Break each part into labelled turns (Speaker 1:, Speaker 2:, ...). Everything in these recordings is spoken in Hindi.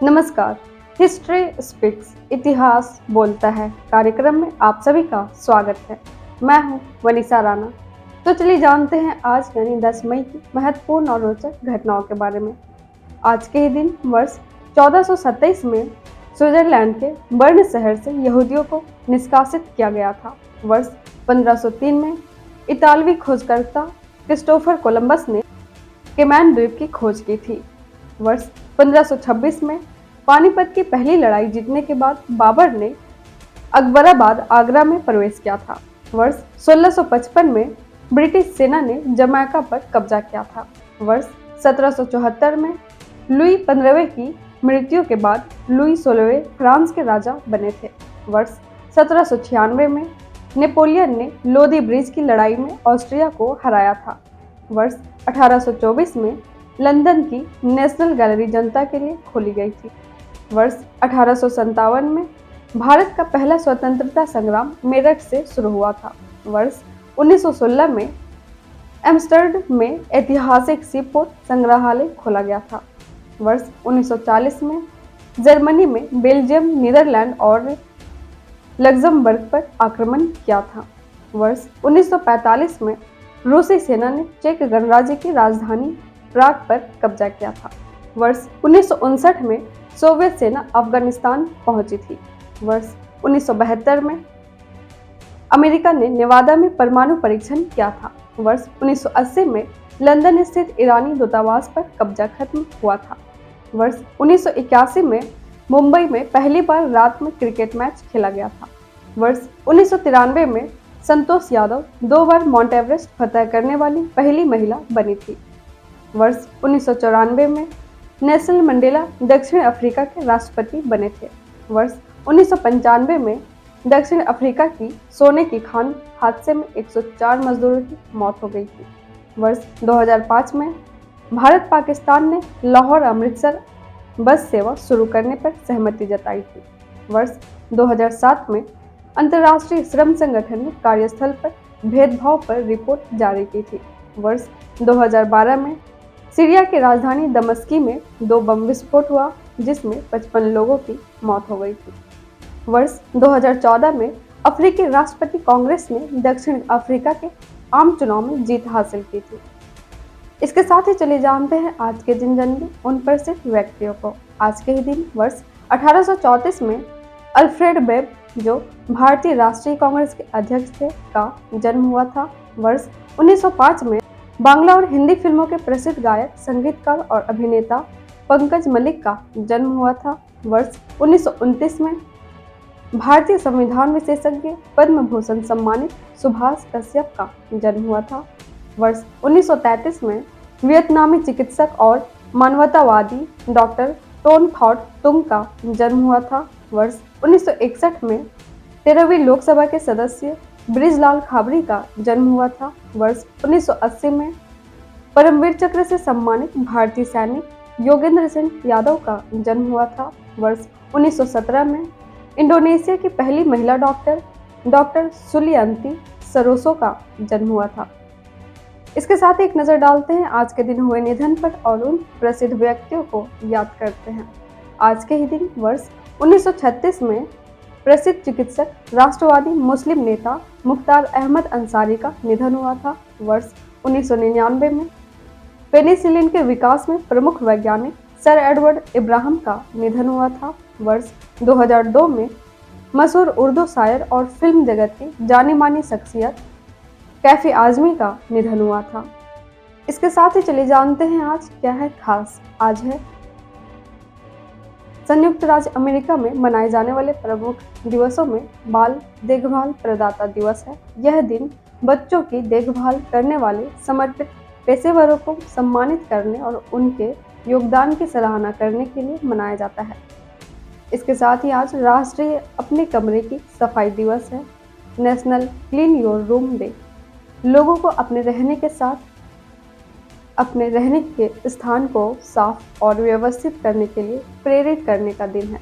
Speaker 1: नमस्कार। हिस्ट्री स्पीक्स इतिहास बोलता है कार्यक्रम में आप सभी का स्वागत है। मैं हूं वनीसा राणा। तो चलिए जानते हैं आज यानी 10 मई की महत्वपूर्ण और रोचक घटनाओं के बारे में। आज के ही दिन वर्ष 1427 में स्विट्जरलैंड के बर्न शहर से यहूदियों को निष्कासित किया गया था। वर्ष 1503 में इतालवी खोजकर्ता क्रिस्टोफर कोलंबस ने केमैन द्वीप की खोज की थी। वर्ष 1526 में पानीपत की पहली लड़ाई जीतने के बाद बाबर ने अकबराबाद आगरा में प्रवेश किया था। वर्ष 1655 में ब्रिटिश सेना ने जमैका पर कब्जा किया था। वर्ष 1774 में लुई 15वें की मृत्यु के बाद लुई 16वें फ्रांस के राजा बने थे। वर्ष 1796 में नेपोलियन ने लोदी ब्रिज की लड़ाई में ऑस्ट्रिया को हराया था। वर्ष 1824 में लंदन की नेशनल गैलरी जनता के लिए खोली गई थी। वर्ष 1857 में भारत का पहला स्वतंत्रता संग्राम मेरठ से शुरू हुआ था। वर्ष 1916 में एम्स्टर्डम में ऐतिहासिक सीपोर्ट संग्रहालय खोला गया था। वर्ष 1940 में जर्मनी में बेल्जियम, नीदरलैंड और लग्जमबर्ग पर आक्रमण किया था। वर्ष 1945 में रूसी सेना ने चेक गणराज्य की राजधानी प्राग पर कब्जा किया था। वर्ष 1959 में सोवियत सेना अफगानिस्तान पहुंची थी। वर्ष 1972 में अमेरिका ने नेवादा में परमाणु परीक्षण किया था। वर्ष 1980 में लंदन स्थित ईरानी दूतावास पर कब्जा खत्म हुआ था। वर्ष 1981 में मुंबई में पहली बार रात में क्रिकेट मैच खेला गया था। वर्ष 1993 में संतोष यादव 2 बार माउंट एवरेस्ट फतह करने वाली पहली महिला बनी थी। वर्ष 1994 में नेल्सन मंडेला दक्षिण अफ्रीका के राष्ट्रपति बने थे। वर्ष 1995 में दक्षिण अफ्रीका की सोने की खान हादसे में 104 मजदूरों की मौत हो गई थी। वर्ष 2005 में भारत पाकिस्तान ने लाहौर अमृतसर बस सेवा शुरू करने पर सहमति जताई थी। वर्ष 2007 में अंतर्राष्ट्रीय श्रम संगठन ने कार्यस्थल पर भेदभाव पर रिपोर्ट जारी की थी। वर्ष 2012 में सीरिया की राजधानी दमस्की में 2 बम विस्फोट हुआ जिसमें 55 लोगों की मौत हो गई थी। वर्ष 2014 में अफ्रीकी राष्ट्रपति कांग्रेस ने दक्षिण अफ्रीका के आम चुनाव में जीत हासिल की थी। इसके साथ ही चलिए जानते हैं आज के दिन जन्मे उन प्रसिद्ध व्यक्तियों को। आज के ही दिन वर्ष 1834 में अल्फ्रेड बेब जो भारतीय राष्ट्रीय कांग्रेस के अध्यक्ष थे का जन्म हुआ था। वर्ष 1905 में बांग्ला और हिंदी फिल्मों के प्रसिद्ध गायक, संगीतकार और अभिनेता पंकज मलिक का जन्म हुआ था। वर्ष 1929 में भारतीय संविधान विशेषज्ञ पद्म भूषण सम्मानित सुभाष कश्यप का जन्म हुआ था। वर्ष 1933 में वियतनामी चिकित्सक और मानवतावादी डॉक्टर टोन थॉट तुंग का जन्म हुआ था। वर्ष 1961 में 13वीं लोकसभा के सदस्य ब्रिजलाल खाबरी का जन्म हुआ था। वर्ष 1980 में परमवीर चक्र से सम्मानित भारतीय सैनिक योगेंद्र सिंह यादव का जन्म हुआ था। वर्ष 1917 में इंडोनेशिया की पहली महिला डॉक्टर सुलियांती सरोसो का जन्म हुआ था। इसके साथ एक नज़र डालते हैं आज के दिन हुए निधन पर और उन प्रसिद्ध व्यक्तियों को याद करते हैं। आज के ही दिन वर्ष 1936 में प्रसिद्ध चिकित्सक, राष्ट्रवादी मुस्लिम नेता मुख्तार अहमद अंसारी का निधन हुआ था। वर्ष 1999 में पेनिसिलिन के विकास में प्रमुख वैज्ञानिक सर एडवर्ड इब्राहिम का निधन हुआ था। वर्ष 2002 में मशहूर उर्दू शायर और फिल्म जगत की जानी मानी शख्सियत कैफी आजमी का निधन हुआ था। इसके साथ ही चलिए जानते हैं आज क्या है खास। आज है संयुक्त राज्य अमेरिका में मनाए जाने वाले प्रमुख दिवसों में बाल देखभाल प्रदाता दिवस है। यह दिन बच्चों की देखभाल करने वाले समर्पित पेशेवरों को सम्मानित करने और उनके योगदान की सराहना करने के लिए मनाया जाता है। इसके साथ ही आज राष्ट्रीय अपने कमरे की सफाई दिवस है। National clean your room day लोगों को अपने रहने के स्थान को साफ और व्यवस्थित करने के लिए प्रेरित करने का दिन है।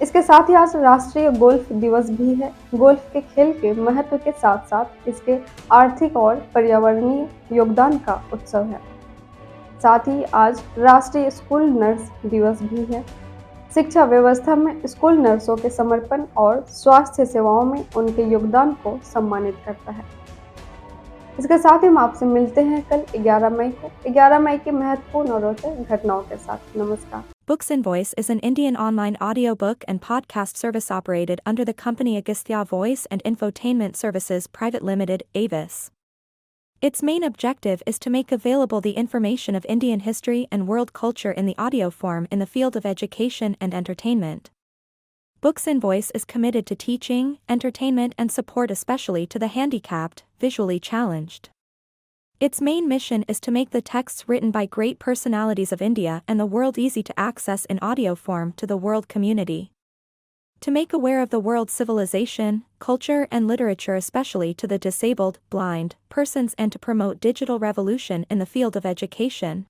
Speaker 1: इसके साथ ही आज राष्ट्रीय गोल्फ दिवस भी है। गोल्फ के खेल के महत्व के साथ साथ इसके आर्थिक और पर्यावरणीय योगदान का उत्सव है। साथ ही आज राष्ट्रीय स्कूल नर्स दिवस भी है। शिक्षा व्यवस्था में स्कूल नर्सों के समर्पण और स्वास्थ्य सेवाओं में उनके योगदान को सम्मानित करता है। इसके साथ ही हम आपसे मिलते हैं कल 11 मई को 11 मई की महत्वपूर्ण और रोचक घटनाओं के साथ। नमस्कार।
Speaker 2: Books and Voice is an Indian online audiobook and podcast service operated under the company Agastya Voice and Infotainment Services Private Limited, Avis. Its main objective is to make available the information of Indian history and world culture in the audio form in the field of education and entertainment. Books and Voice is committed to teaching, entertainment and support especially to the handicapped, visually challenged. Its main mission is to make the texts written by great personalities of India and the world easy to access in audio form to the world community. To make aware of the world's civilization, culture and literature especially to the disabled, blind, persons and to promote digital revolution in the field of education.